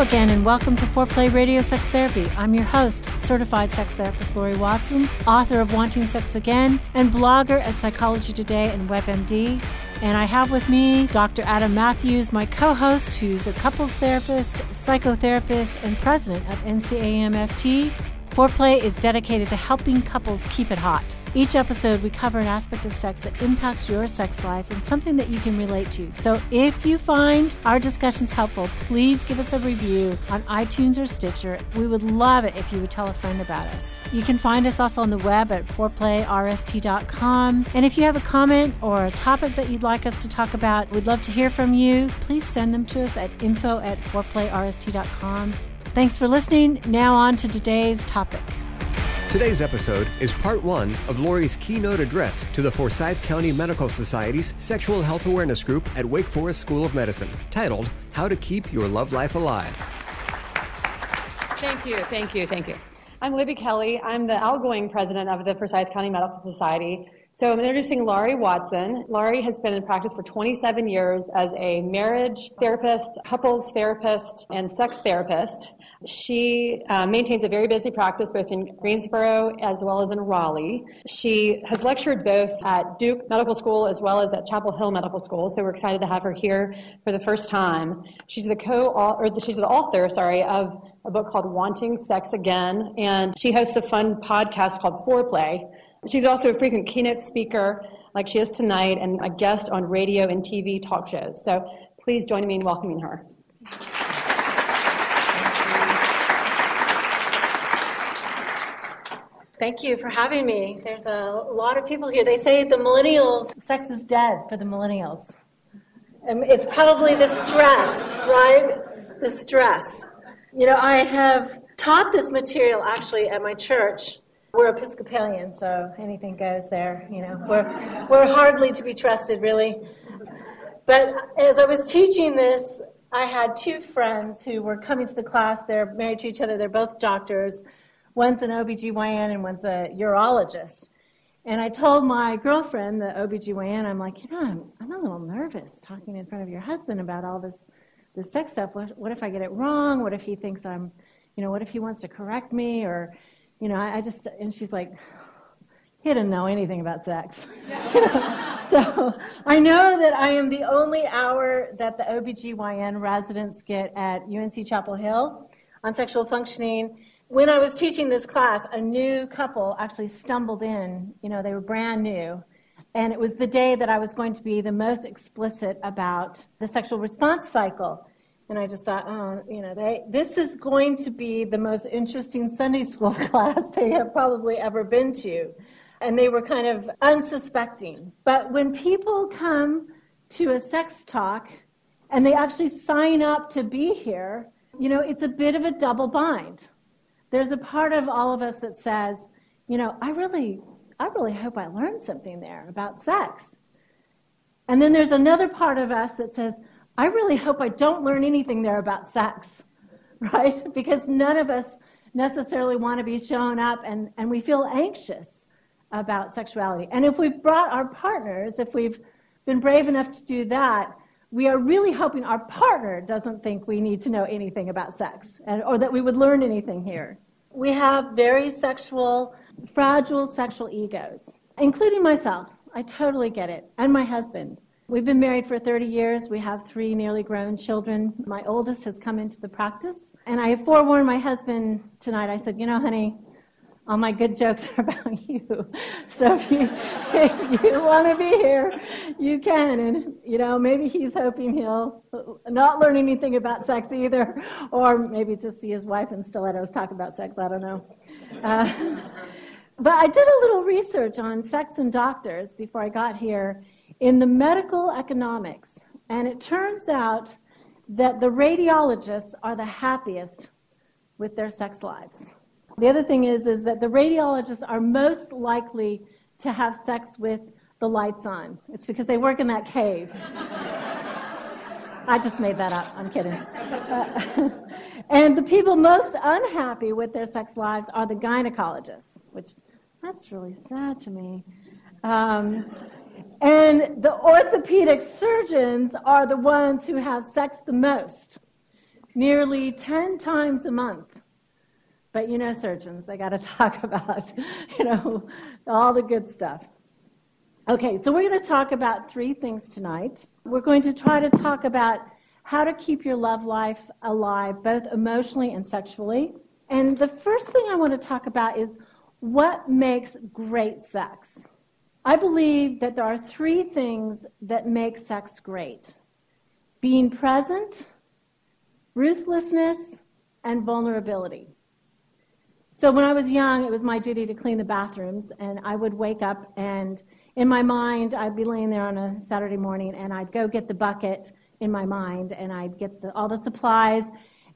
Hello again, and welcome to Foreplay Radio Sex Therapy. I'm your host, certified sex therapist Laurie Watson, author of Wanting Sex Again, and blogger at Psychology Today and WebMD. And I have with me Dr. Adam Matthews, my co-host, who's a couples therapist, psychotherapist, and president of NCAMFT. Foreplay is dedicated to helping couples keep it hot. Each episode, we cover an aspect of sex that impacts your sex life and something that you can relate to. So if you find our discussions helpful, please give us a review on iTunes or Stitcher. We would love it if you would tell a friend about us. You can find us also on the web at foreplayrst.com. And if you have a comment or a topic that you'd like us to talk about, we'd love to hear from you. Please send them to us at info@foreplayrst.com. Thanks for listening. Now on to today's topic. Today's episode is part one of Laurie's keynote address to the Forsyth County Medical Society's Sexual Health Awareness Group at Wake Forest School of Medicine, titled, How to Keep Your Love Life Alive. Thank you. I'm Libby Kelly. I'm the outgoing president of the Forsyth County Medical Society. So I'm introducing Laurie Watson. Laurie has been in practice for 27 years as a marriage therapist, couples therapist, and sex therapist. She maintains a very busy practice both in Greensboro as well as in Raleigh. She has lectured both at Duke Medical School as well as at Chapel Hill Medical School, so we're excited to have her here for the first time. She's the author of a book called Wanting Sex Again, and she hosts a fun podcast called Foreplay. She's also a frequent keynote speaker, like she is tonight, and a guest on radio and TV talk shows. So please join me in welcoming her. Thank you for having me. There's a lot of people here. They say the millennials, sex is dead for the millennials. And it's probably the stress, right? The stress. You know, I have taught this material actually at my church. We're Episcopalian, so anything goes there. You know, we're hardly to be trusted, really. But as I was teaching this, I had two friends who were coming to the class. They're married to each other. They're both doctors. One's an OBGYN and one's a urologist. And I told my girlfriend, the OBGYN, I'm like, I'm a little nervous talking in front of your husband about all this sex stuff. What if I get it wrong? What if he thinks what if he wants to correct me? Or, and she's like, he didn't know anything about sex. So I know that I am the only hour that the OBGYN residents get at UNC Chapel Hill on sexual functioning. When I was teaching this class, a new couple actually stumbled in. They were brand new. And it was the day that I was going to be the most explicit about the sexual response cycle. And I just thought, this is going to be the most interesting Sunday school class they have probably ever been to. And they were kind of unsuspecting. But when people come to a sex talk and they actually sign up to be here, it's a bit of a double bind. There's a part of all of us that says, I really hope I learned something there about sex. And then there's another part of us that says, I really hope I don't learn anything there about sex, right? Because none of us necessarily want to be shown up and we feel anxious about sexuality. And if we've brought our partners, if we've been brave enough to do that, we are really hoping our partner doesn't think we need to know anything about sex or that we would learn anything here. We have very fragile sexual egos, including myself. I totally get it. And my husband. We've been married for 30 years. We have 3 nearly grown children. My oldest has come into the practice. And I forewarned my husband tonight. I said, honey, all my good jokes are about you. So if you want to be here, you can. And, maybe he's hoping he'll not learn anything about sex either, or maybe just see his wife in stilettos talk about sex. I don't know. But I did a little research on sex and doctors before I got here in the medical economics. And it turns out that the radiologists are the happiest with their sex lives. The other thing is that the radiologists are most likely to have sex with the lights on. It's because they work in that cave. I just made that up. I'm kidding. And the people most unhappy with their sex lives are the gynecologists, which that's really sad to me. And the orthopedic surgeons are the ones who have sex the most. nearly 10 times a month. But you know surgeons, they got to talk about, all the good stuff. Okay, so we're going to talk about 3 things tonight. We're going to try to talk about how to keep your love life alive, both emotionally and sexually. And the first thing I want to talk about is what makes great sex. I believe that there are 3 things that make sex great: being present, ruthlessness, and vulnerability. So when I was young, it was my duty to clean the bathrooms, and I would wake up, and in my mind, I'd be laying there on a Saturday morning, and I'd go get the bucket in my mind, and I'd get all the supplies,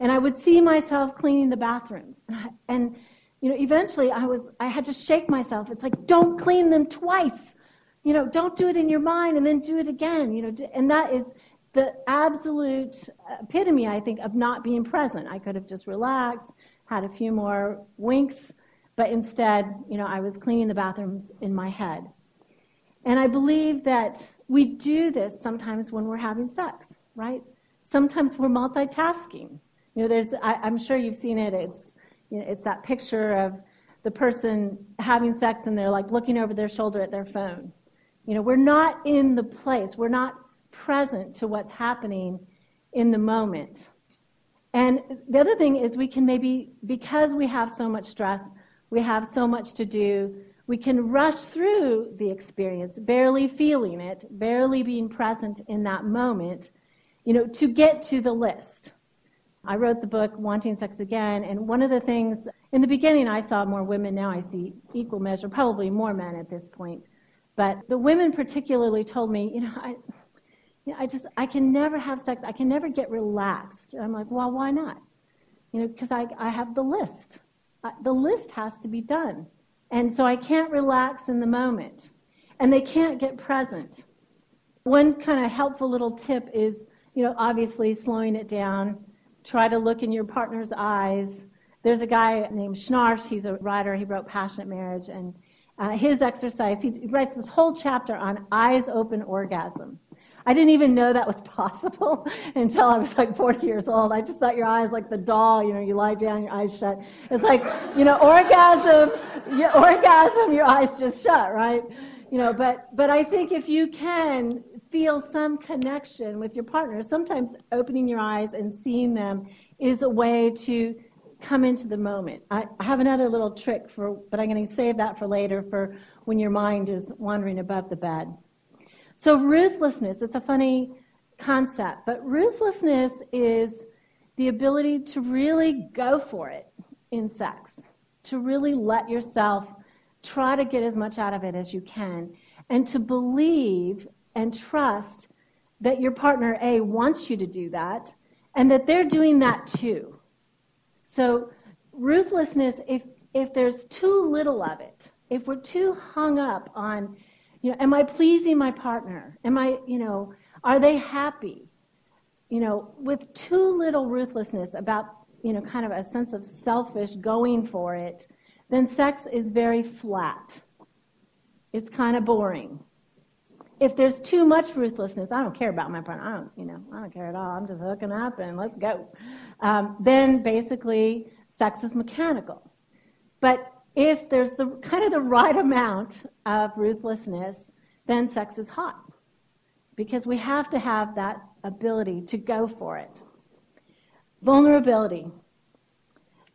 and I would see myself cleaning the bathrooms. And eventually I had to shake myself. It's like, don't clean them twice. Don't do it in your mind and then do it again. And that is the absolute epitome, I think, of not being present. I could have just relaxed, had a few more winks, but instead, I was cleaning the bathrooms in my head. And I believe that we do this sometimes when we're having sex, right? Sometimes we're multitasking. I'm sure you've seen it. It's that picture of the person having sex and they're like looking over their shoulder at their phone. We're not in the place. We're not present to what's happening in the moment. And the other thing is we can maybe, because we have so much stress, we have so much to do, we can rush through the experience, barely feeling it, barely being present in that moment, to get to the list. I wrote the book, Wanting Sex Again, and one of the things, in the beginning I saw more women, now I see equal measure, probably more men at this point. But the women particularly told me, I can never have sex, I can never get relaxed. And I'm like, well, why not? Because I have the list. The list has to be done. And so I can't relax in the moment. And they can't get present. One kind of helpful little tip is, obviously slowing it down. Try to look in your partner's eyes. There's a guy named Schnarch, he's a writer, he wrote Passionate Marriage, and his exercise, he writes this whole chapter on eyes open orgasm. I didn't even know that was possible until I was like 40 years old. I just thought your eyes like the doll, you lie down, your eyes shut. It's like, orgasm, your eyes just shut, right? But I think if you can feel some connection with your partner, sometimes opening your eyes and seeing them is a way to come into the moment. I have another little trick but I'm going to save that for later, for when your mind is wandering above the bed. So ruthlessness, it's a funny concept, but ruthlessness is the ability to really go for it in sex, to really let yourself try to get as much out of it as you can, and to believe and trust that your partner, A, wants you to do that, and that they're doing that too. So ruthlessness, if there's too little of it, if we're too hung up on, am I pleasing my partner? Are they happy? With too little ruthlessness about, kind of a sense of selfish going for it, then sex is very flat. It's kind of boring. If there's too much ruthlessness, I don't care about my partner. I don't care at all. I'm just hooking up and let's go. Then basically, sex is mechanical. But if there's the right amount of ruthlessness, then sex is hot. Because we have to have that ability to go for it. Vulnerability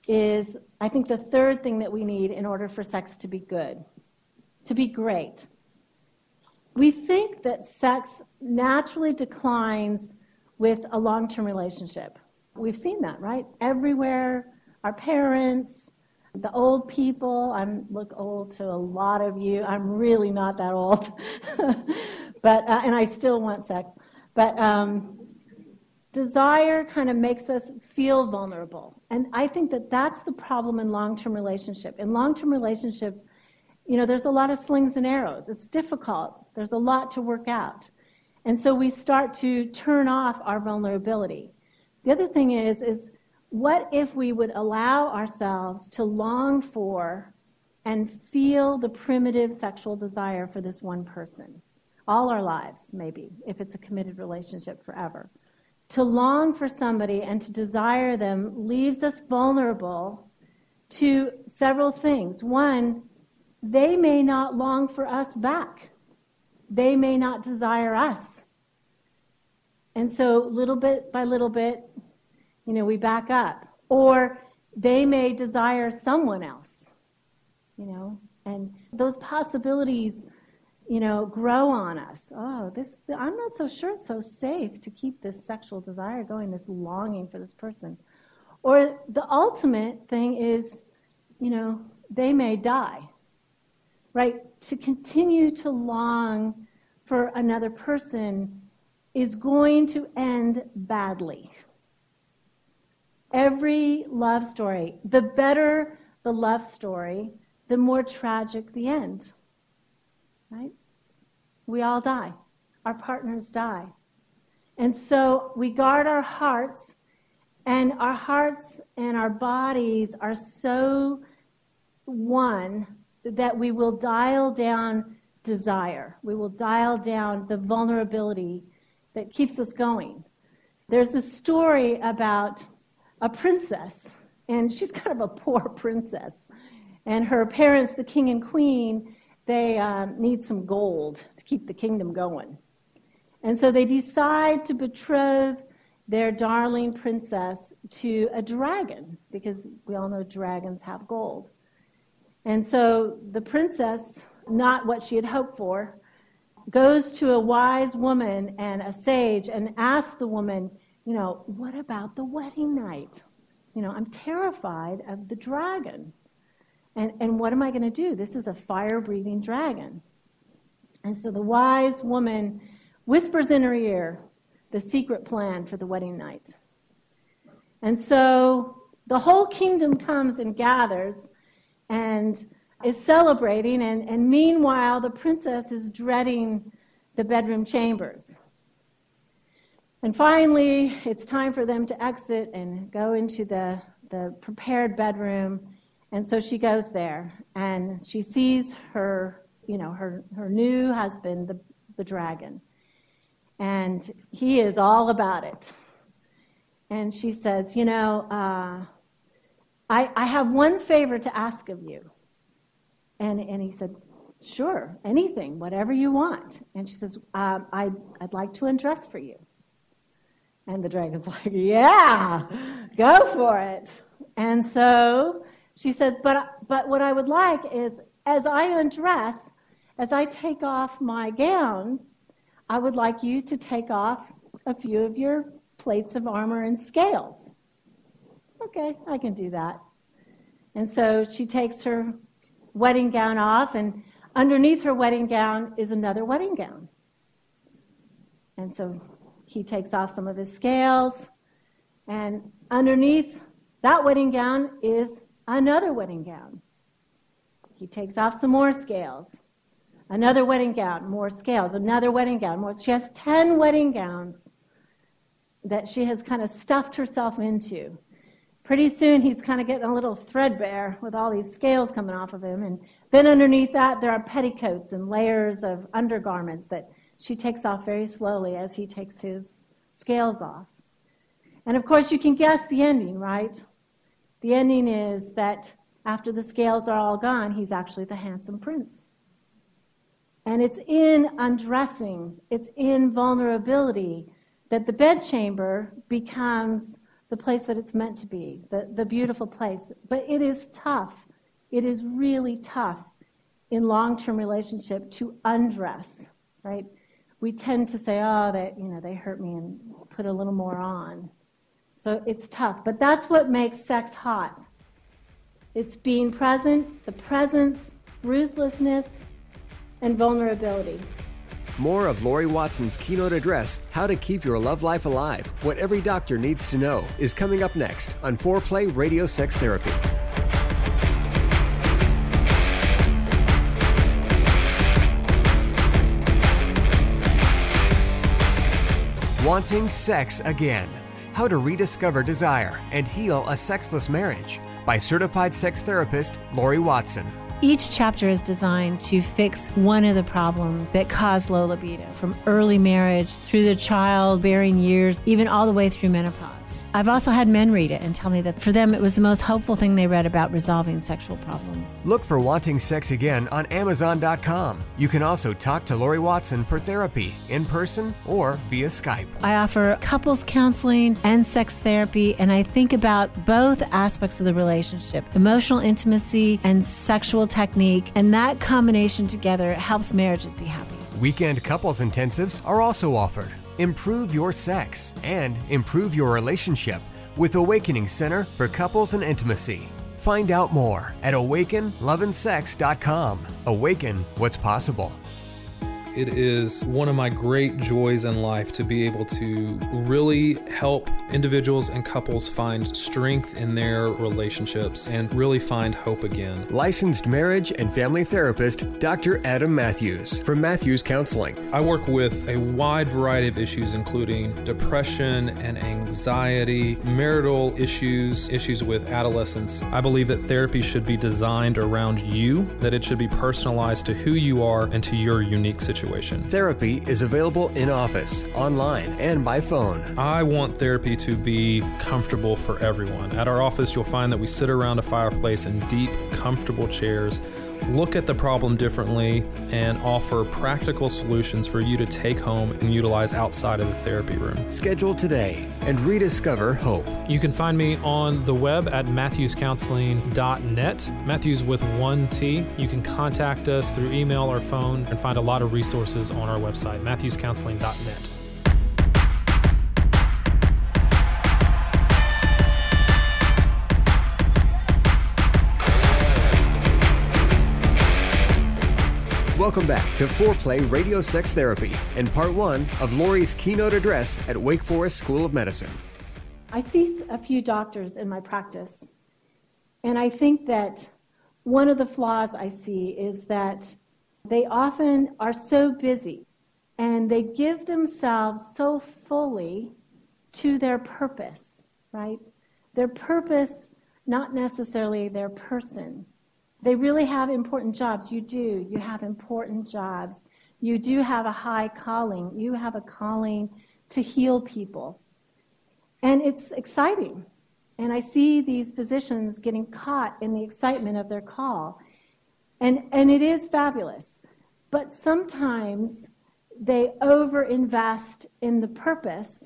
is, I think, the third thing that we need in order for sex to be good, to be great. We think that sex naturally declines with a long-term relationship. We've seen that, right? Everywhere, our parents, the old people. I look old to a lot of you. I'm really not that old, but and I still want sex. But desire kind of makes us feel vulnerable, and I think that that's the problem in long-term relationship. In long-term relationship, there's a lot of slings and arrows. It's difficult. There's a lot to work out, and so we start to turn off our vulnerability. The other thing is what if we would allow ourselves to long for and feel the primitive sexual desire for this one person? All our lives, maybe, if it's a committed relationship forever. To long for somebody and to desire them leaves us vulnerable to several things. One, they may not long for us back. They may not desire us. And so little bit by little bit, we back up. Or they may desire someone else, and those possibilities, grow on us. Oh, I'm not so sure it's so safe to keep this sexual desire going, this longing for this person. Or the ultimate thing is, they may die, right? To continue to long for another person is going to end badly. Every love story, the better the love story, the more tragic the end, right? We all die. Our partners die. And so we guard our hearts, and our bodies are so one that we will dial down desire. We will dial down the vulnerability that keeps us going. There's a story about a princess, and she's kind of a poor princess. And her parents, the king and queen, they need some gold to keep the kingdom going. And so they decide to betroth their darling princess to a dragon, because we all know dragons have gold. And so the princess, not what she had hoped for, goes to a wise woman and a sage and asks the woman, what about the wedding night? I'm terrified of the dragon. And what am I going to do? This is a fire-breathing dragon. And so the wise woman whispers in her ear the secret plan for the wedding night. And so the whole kingdom comes and gathers and is celebrating, and meanwhile the princess is dreading the bedroom chambers. And finally, it's time for them to exit and go into the prepared bedroom. And so she goes there, and she sees her new husband, the dragon. And he is all about it. And she says, I have one favor to ask of you. And he said, sure, anything, whatever you want. And she says, I'd like to undress for you. And the dragon's like, yeah, go for it. And so she says, but what I would like is, as I undress, as I take off my gown, I would like you to take off a few of your plates of armor and scales. Okay, I can do that. And so she takes her wedding gown off, and underneath her wedding gown is another wedding gown. And so he takes off some of his scales, and underneath that wedding gown is another wedding gown. He takes off some more scales. Another wedding gown, more scales, another wedding gown, more. She has 10 wedding gowns that she has kind of stuffed herself into. Pretty soon he's kind of getting a little threadbare with all these scales coming off of him. And then underneath that there are petticoats and layers of undergarments that she takes off very slowly as he takes his scales off. And of course you can guess the ending, right? The ending is that after the scales are all gone, he's actually the handsome prince. And it's in undressing, it's in vulnerability that the bedchamber becomes the place that it's meant to be, the beautiful place. But it is tough. It is really tough in long-term relationship to undress, right? We tend to say, oh, they hurt me, and put a little more on. So it's tough. But that's what makes sex hot. It's being present, the presence, ruthlessness, and vulnerability. More of Laurie Watson's keynote address, How to Keep Your Love Life Alive, What Every Doctor Needs to Know, is coming up next on 4Play Radio Sex Therapy. Wanting sex again. How to rediscover desire and heal a sexless marriage by certified sex therapist Laurie Watson. Each chapter is designed to fix one of the problems that cause low libido, from early marriage through the childbearing years, even all the way through menopause. I've also had men read it and tell me that for them it was the most hopeful thing they read about resolving sexual problems. Look for Wanting Sex Again on Amazon.com. You can also talk to Laurie Watson for therapy in person or via Skype. I offer couples counseling and sex therapy, and I think about both aspects of the relationship, emotional intimacy and sexual technique, and that combination together helps marriages be happy. Weekend couples intensives are also offered. Improve your sex and improve your relationship with Awakening Center for Couples and Intimacy. Find out more at awakenloveandsex.com. Awaken what's possible. It is one of my great joys in life to be able to really help individuals and couples find strength in their relationships and really find hope again. Licensed marriage and family therapist, Dr. Adam Matthews from Matthews Counseling. I work with a wide variety of issues, including depression and anxiety, marital issues, issues with adolescence. I believe that therapy should be designed around you, that it should be personalized to who you are and to your unique situation. Therapy is available in office, online, and by phone. I want therapy to be comfortable for everyone. At our office, you'll find that we sit around a fireplace in deep, comfortable chairs, look at the problem differently, and offer practical solutions for you to take home and utilize outside of the therapy room. Schedule today and rediscover hope. You can find me on the web at matthewscounseling.net, Matthews with 1 T. You can contact us through email or phone and find a lot of resources on our website, matthewscounseling.net. Welcome back to Foreplay Radio Sex Therapy and part one of Laurie's keynote address at Wake Forest School of Medicine. I see a few doctors in my practice, and I think that one of the flaws I see is that they often are so busy and they give themselves so fully to their purpose, right? Their purpose, not necessarily their person. They really have important jobs. You do. You have important jobs. You do have a high calling. You have a calling to heal people. And it's exciting. And I see these physicians getting caught in the excitement of their call. And it is fabulous. But sometimes they overinvest in the purpose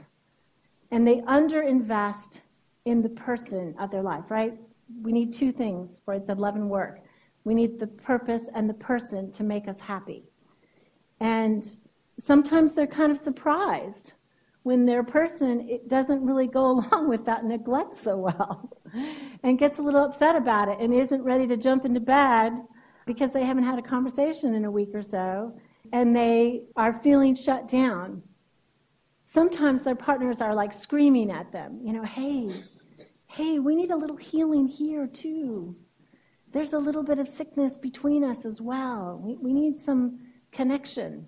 and they underinvest in the person of their life, right? We need two things for It Said Love and Work. We need the purpose and the person to make us happy. And sometimes they're kind of surprised when their person it doesn't really go along with that neglect so well and gets a little upset about it and isn't ready to jump into bed because they haven't had a conversation in a week or so and they are feeling shut down. Sometimes their partners are like screaming at them, hey, we need a little healing here too. There's a little bit of sickness between us as well. We need some connection.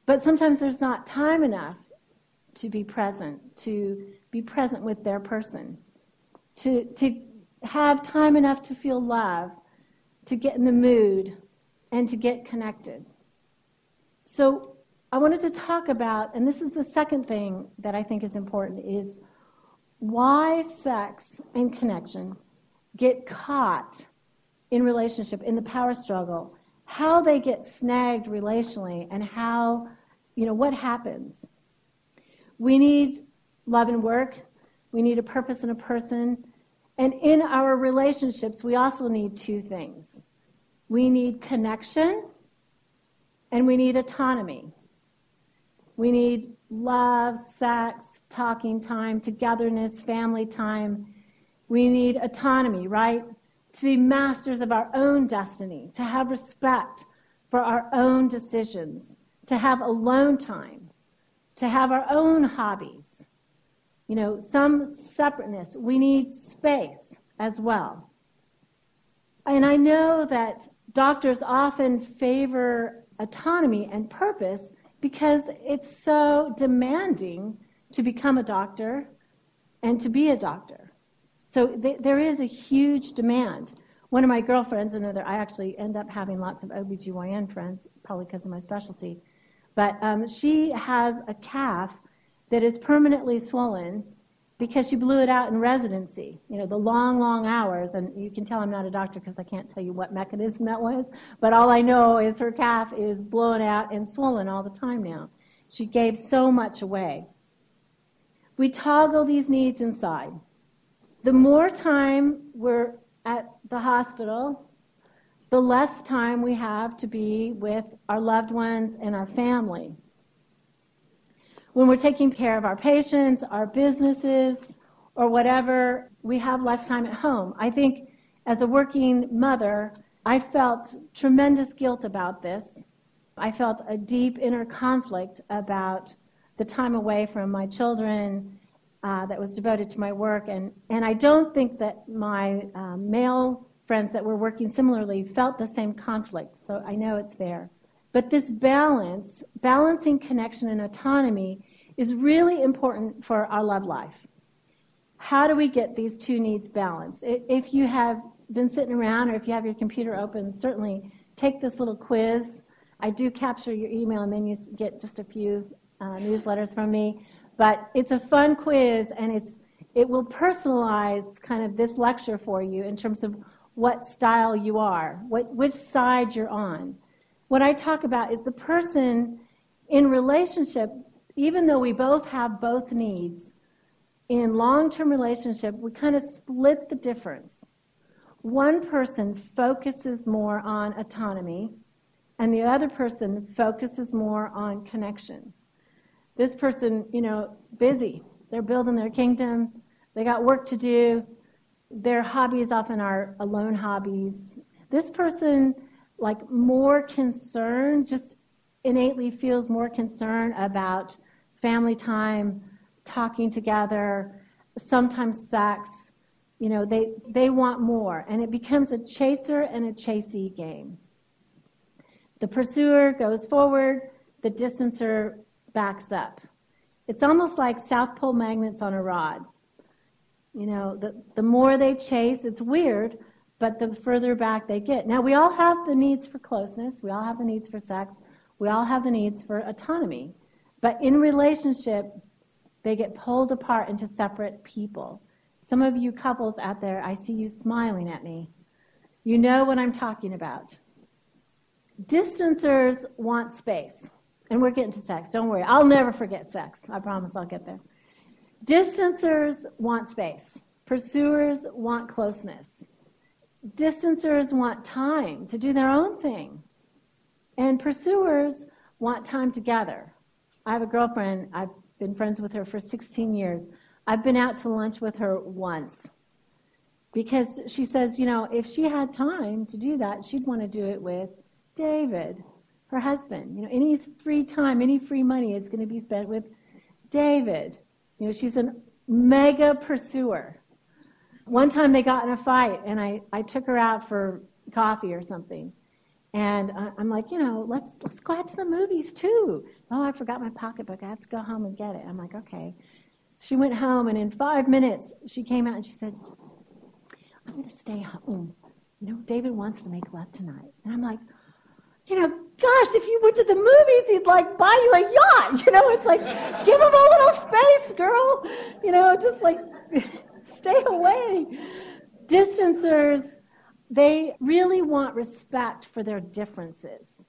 But sometimes there's not time enough to be present with their person, to have time enough to feel love, to get in the mood, and to get connected. So I wanted to talk about, and this is the second thing that I think is important, is why sex and connection get caught in relationship, in the power struggle, how they get snagged relationally, and how, what happens. We need love and work. We need a purpose and a person. And in our relationships, we also need two things. We need connection, and we need autonomy. We need love, sex, talking time, togetherness, family time. We need autonomy, right? To be masters of our own destiny, to have respect for our own decisions, to have alone time, to have our own hobbies. Some separateness. We need space as well. And I know that doctors often favor autonomy and purpose because it's so demanding to become a doctor and to be a doctor. So there is a huge demand. One of my girlfriends, I actually end up having lots of OBGYN friends, probably because of my specialty, but she has a calf that is permanently swollen because she blew it out in residency, the long, long hours. And you can tell I'm not a doctor because I can't tell you what mechanism that was, but all I know is her calf is blown out and swollen all the time now. She gave so much away. We toggle these needs inside. The more time we're at the hospital, the less time we have to be with our loved ones and our family. When we're taking care of our patients, our businesses, or whatever, we have less time at home. I think as a working mother, I felt tremendous guilt about this. I felt a deep inner conflict about the time away from my children that was devoted to my work. And I don't think that my male friends that were working similarly felt the same conflict, so I know it's there. But this balancing connection and autonomy is really important for our love life. How do we get these two needs balanced? If you have been sitting around or if you have your computer open, certainly take this little quiz. I do capture your email and then you get just a few newsletters from me. But it's a fun quiz and it will personalize kind of this lecture for you in terms of what style you are, which side you're on. What I talk about is the person in relationship, even though we both have both needs, in long-term relationship, we kind of split the difference. One person focuses more on autonomy, and the other person focuses more on connection. This person, busy. They're building their kingdom. They got work to do. Their hobbies often are alone hobbies. This person, more concerned, just innately feels more concern about family time, talking together, sometimes sex. They want more, and it becomes a chaser and a chasey game. The pursuer goes forward, the distancer backs up. It's almost like South Pole magnets on a rod. The more they chase, it's weird, but the further back they get. Now, we all have the needs for closeness. We all have the needs for sex. We all have the needs for autonomy. But in relationship, they get pulled apart into separate people. Some of you couples out there, I see you smiling at me. You know what I'm talking about. Distancers want space. And we're getting to sex. Don't worry. I'll never forget sex. I promise I'll get there. Distancers want space. Pursuers want closeness. Distancers want time to do their own thing. And pursuers want time together. I have a girlfriend. I've been friends with her for 16 years. I've been out to lunch with her once. Because she says, if she had time to do that, she'd want to do it with David, her husband. Any free time, any free money is going to be spent with David. She's a mega pursuer. One time they got in a fight, and I took her out for coffee or something. And I'm like, let's go out to the movies too. Oh, I forgot my pocketbook. I have to go home and get it. I'm like, okay. So she went home, and in 5 minutes, she came out and she said, I'm going to stay home. David wants to make love tonight. And I'm like, gosh, if you went to the movies, he'd buy you a yacht. It's like, give him a little space, girl. Just stay away. Distancers, they really want respect for their differences.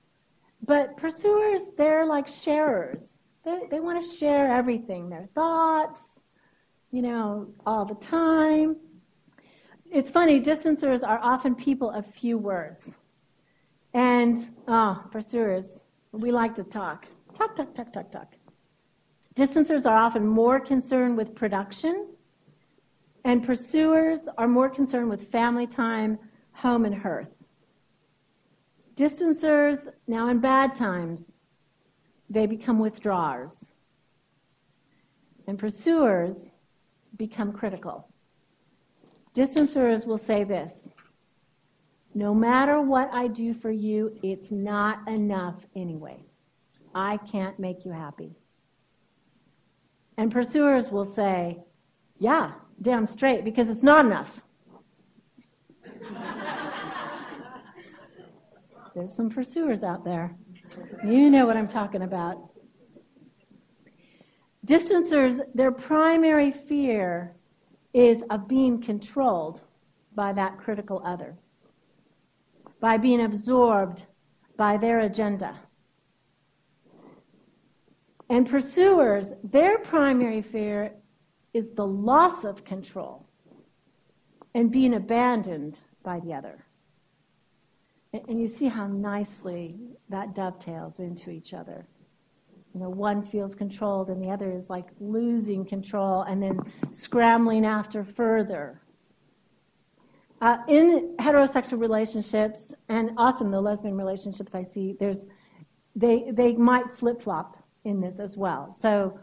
But pursuers, they're like sharers. They want to share everything, their thoughts, all the time. It's funny, distancers are often people of few words. And, pursuers, we like to talk. Talk, talk, talk, talk, talk. Distancers are often more concerned with production, and pursuers are more concerned with family time, home, and hearth. Distancers, now in bad times, they become withdrawers. And pursuers become critical. Distancers will say this: no matter what I do for you, it's not enough anyway. I can't make you happy. And pursuers will say, yeah, damn straight, because it's not enough. There's some pursuers out there. You know what I'm talking about. Distancers, their primary fear is of being controlled by that critical other, by being absorbed by their agenda. And pursuers, their primary fear is the loss of control and being abandoned by the other. And you see how nicely that dovetails into each other. You know, one feels controlled and the other is like losing control and then scrambling after further. In heterosexual relationships, and often the lesbian relationships I see, they might flip-flop in this as well. So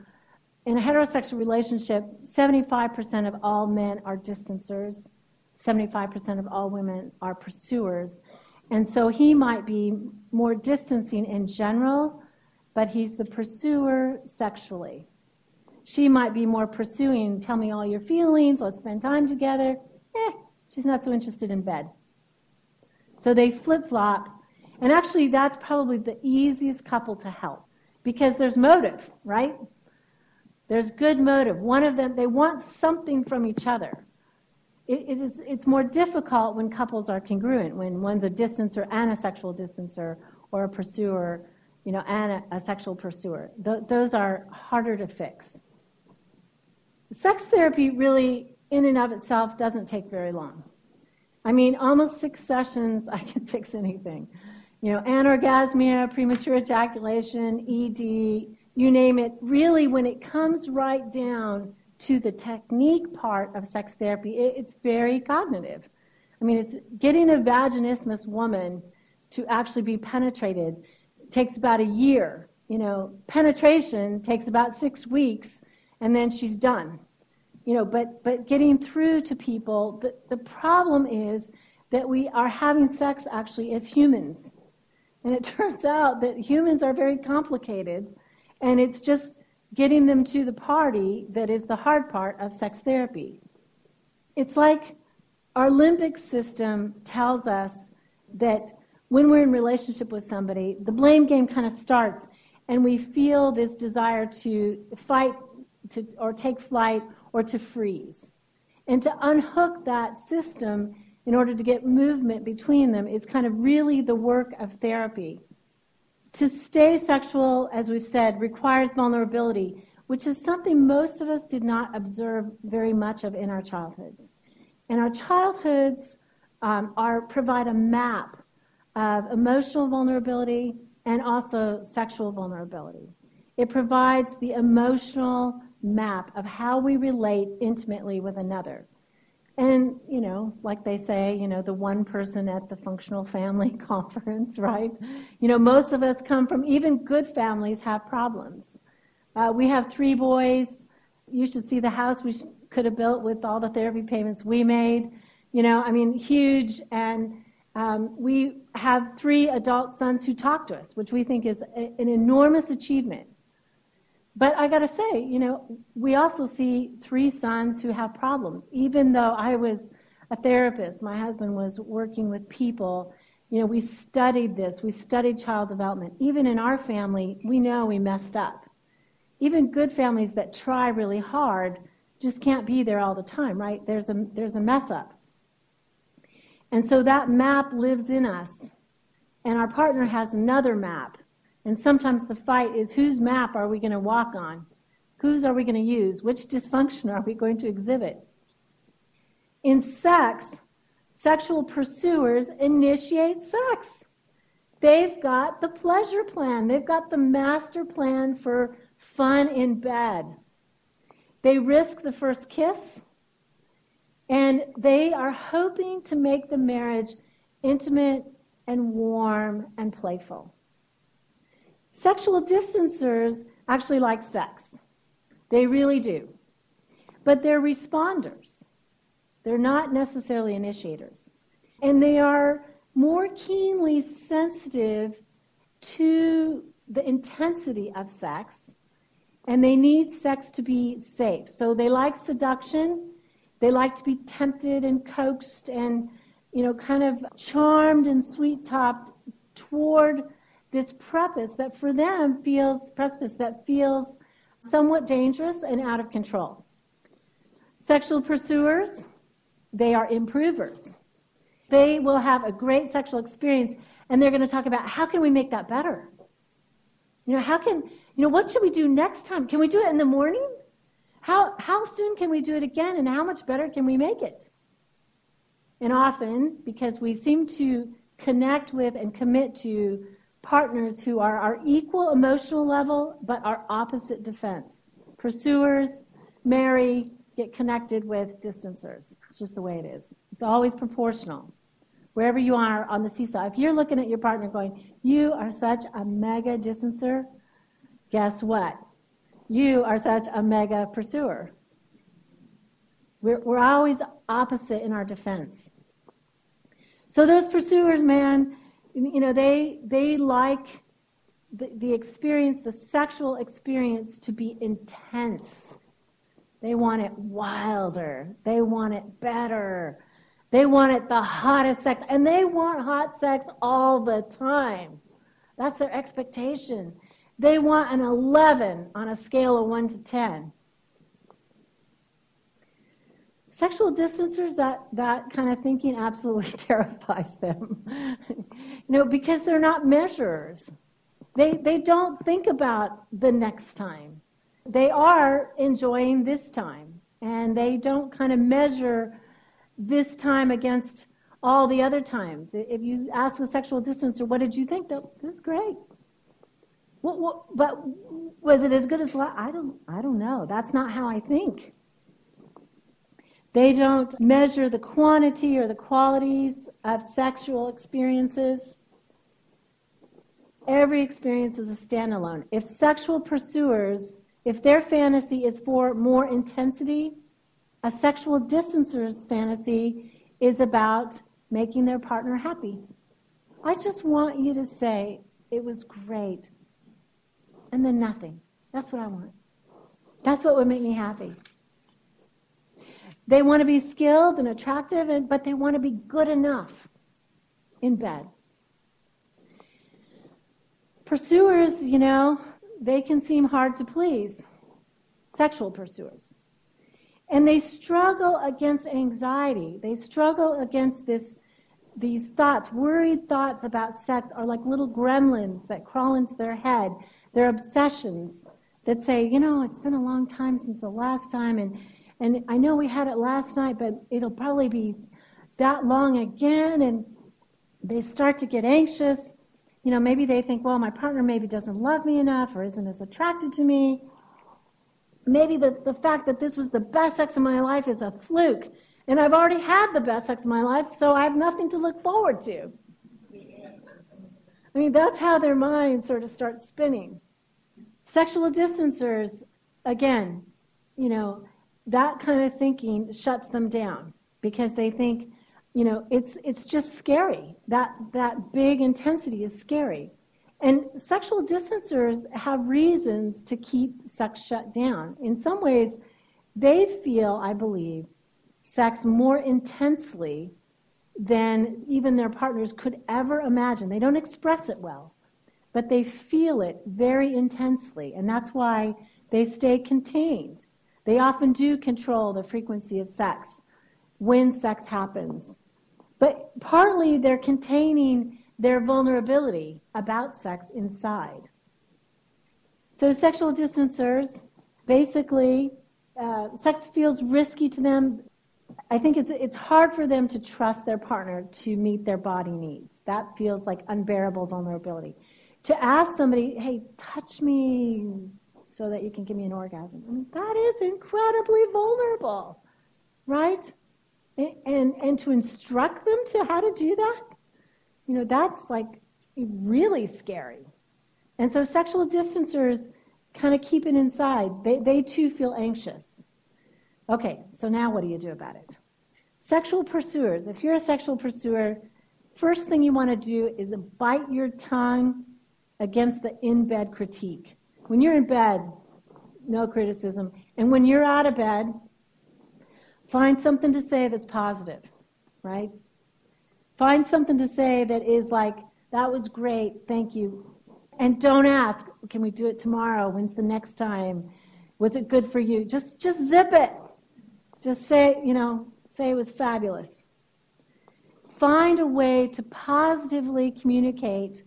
in a heterosexual relationship, 75% of all men are distancers, 75% of all women are pursuers. And so he might be more distancing in general, but he's the pursuer sexually. She might be more pursuing, tell me all your feelings, let's spend time together. She's not so interested in bed. So they flip-flop, and actually that's probably the easiest couple to help because there's motive, right? There's good motive. One of them, they want something from each other. It's more difficult when couples are congruent, when one's a distancer and a sexual distancer, or a pursuer, you know, and a sexual pursuer. Those are harder to fix. Sex therapy really, in and of itself, doesn't take very long. I mean, almost 6 sessions, I can fix anything. You know, anorgasmia, premature ejaculation, ED, you name it. Really, when it comes right down to the technique part of sex therapy, it's very cognitive. I mean, it's getting a vaginismus woman to actually be penetrated takes about a year. You know, penetration takes about 6 weeks, and then she's done. You know, but getting through to people, the problem is that we are having sex actually as humans. And it turns out that humans are very complicated, and it's just getting them to the party that is the hard part of sex therapy. It's like our limbic system tells us that when we're in relationship with somebody, the blame game kind of starts, and we feel this desire to fight or take flight or to freeze. And to unhook that system in order to get movement between them is kind of really the work of therapy. To stay sexual, as we've said, requires vulnerability, which is something most of us did not observe very much of in our childhoods. And our childhoods provide a map of emotional vulnerability and also sexual vulnerability. It provides the emotional map of how we relate intimately with another. And, you know, like they say, you know, the one person at the functional family conference, right? You know, most of us come from, even good families have problems. We have 3 boys. You should see the house we could have built with all the therapy payments we made. You know, I mean, huge. And we have 3 adult sons who talk to us, which we think is an enormous achievement. But I got to say, you know, we also see 3 sons who have problems. Even though I was a therapist, my husband was working with people, you know, we studied this. We studied child development. Even in our family, we know we messed up. Even good families that try really hard just can't be there all the time, right? There's a mess up. And so that map lives in us. And our partner has another map. And sometimes the fight is, whose map are we going to walk on? Whose are we going to use? Which dysfunction are we going to exhibit? In sex, sexual pursuers initiate sex. They've got the pleasure plan. They've got the master plan for fun in bed. They risk the first kiss, and they are hoping to make the marriage intimate and warm and playful. Sexual distancers actually like sex. They really do. But they're responders. They're not necessarily initiators. And they are more keenly sensitive to the intensity of sex, and they need sex to be safe. So they like seduction, They like to be tempted and coaxed and, kind of charmed and sweet-talked toward this precipice that for them feels somewhat dangerous and out of control. Sexual pursuers, they are improvers. They will have a great sexual experience, and they're going to talk about how can we make that better? What should we do next time? Can we do it in the morning? How soon can we do it again, and how much better can we make it? And often, because we seem to connect with and commit to partners who are our equal emotional level, but our opposite defense. Pursuers marry, get connected with distancers. It's just the way it is. It's always proportional. Wherever you are on the seesaw, if you're looking at your partner going, you are such a mega distancer, guess what? You are such a mega pursuer. We're always opposite in our defense. So those pursuers, man, they like the experience, the sexual experience to be intense. They want it wilder. They want it better. They want it the hottest sex. And they want hot sex all the time. That's their expectation. They want an 11 on a scale of 1 to 10. Sexual distancers, that kind of thinking absolutely terrifies them. Because they're not measurers. They don't think about the next time. They are enjoying this time. And they don't kind of measure this time against all the other times. If you ask a sexual distancer, what did you think? This is great. But was it as good as last? I don't know. That's not how I think. They don't measure the quantity or the qualities of sexual experiences. Every experience is a standalone. If sexual pursuers, if their fantasy is for more intensity, a sexual distancer's fantasy is about making their partner happy. I just want you to say, it was great, and then nothing. That's what I want. That's what would make me happy. They want to be skilled and attractive, but they want to be good enough in bed. Pursuers, they can seem hard to please. Sexual pursuers. And they struggle against anxiety. They struggle against these thoughts. Worried thoughts about sex are like little gremlins that crawl into their head. They're obsessions that say, it's been a long time since the last time, and I know we had it last night, but it'll probably be that long again. And they start to get anxious. Maybe they think, well, my partner maybe doesn't love me enough or isn't as attracted to me. Maybe the fact that this was the best sex of my life is a fluke. And I've already had the best sex of my life, so I have nothing to look forward to. That's how their minds sort of start spinning. Sexual distancers, again, that kind of thinking shuts them down because they think, it's just scary. That big intensity is scary. And sexual distancers have reasons to keep sex shut down. In some ways, they feel, I believe, sex more intensely than even their partners could ever imagine. They don't express it well, but they feel it very intensely, and that's why they stay contained. They often do control the frequency of sex when sex happens. But partly they're containing their vulnerability about sex inside. So sexual distancers, basically, sex feels risky to them. I think it's hard for them to trust their partner to meet their body needs. That feels like unbearable vulnerability. To ask somebody, hey, touch me so that you can give me an orgasm, that is incredibly vulnerable, right? And to instruct them to how to do that, that's like really scary. And so sexual distancers kind of keep it inside. They too feel anxious. Okay, so now what do you do about it? Sexual pursuers, if you're a sexual pursuer, first thing you want to do is bite your tongue against the in-bed critique. When you're in bed, no criticism. And when you're out of bed, Find something to say that's positive, right? Find something to say that is like, that was great, thank you. And don't ask, can we do it tomorrow? When's the next time? Was it good for you? Just zip it. Just say, say it was fabulous. Find a way to positively communicate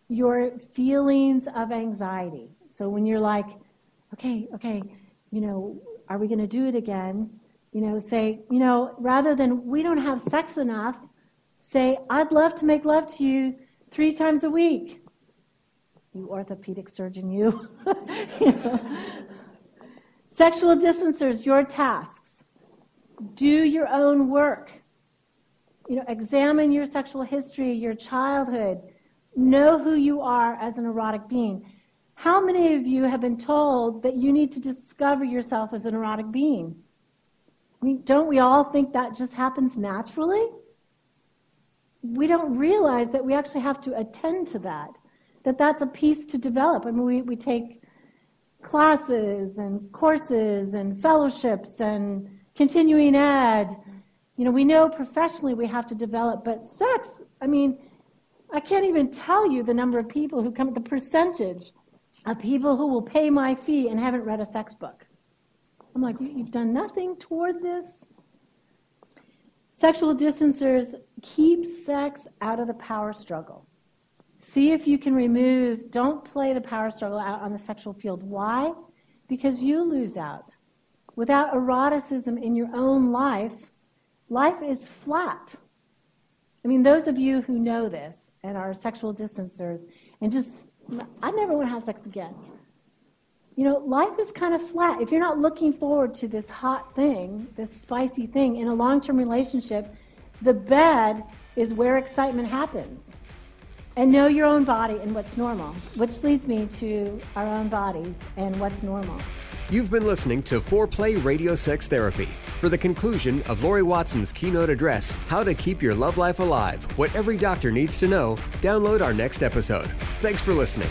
your feelings of anxiety. So when you're like, okay, are we going to do it again? Say, rather than we don't have sex enough, say, I'd love to make love to you 3 times a week. You orthopedic surgeon, you. Sexual distancers, your tasks. Do your own work. Examine your sexual history, your childhood. Know who you are as an erotic being. How many of you have been told that you need to discover yourself as an erotic being? Don't we all think that just happens naturally? We don't realize that we actually have to attend to that that's a piece to develop. We take classes and courses and fellowships and continuing ed. We know professionally we have to develop, but sex, I can't even tell you the number of people who come, the percentage of people who will pay my fee and haven't read a sex book. I'm like, you've done nothing toward this? Sexual distancers, keep sex out of the power struggle. See if you can don't play the power struggle out on the sexual field. Why? Because you lose out. Without eroticism in your own life, life is flat. Those of you who know this and are sexual distancers and I never want to have sex again. Life is kind of flat. If you're not looking forward to this hot thing, this spicy thing in a long-term relationship, the bed is where excitement happens. And know your own body and what's normal, which leads me to our own bodies and what's normal. You've been listening to Foreplay Radio Sex Therapy. For the conclusion of Laurie Watson's keynote address, How to Keep Your Love Life Alive, What Every Doctor Needs to Know, download our next episode. Thanks for listening.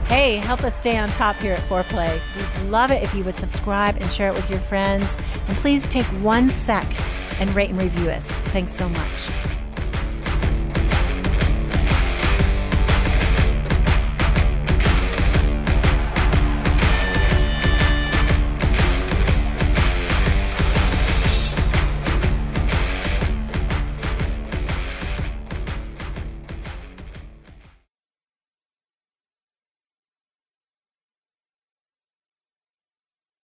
Hey, help us stay on top here at Foreplay. We'd love it if you would subscribe and share it with your friends. And please take 1 sec and rate and review us. Thanks so much.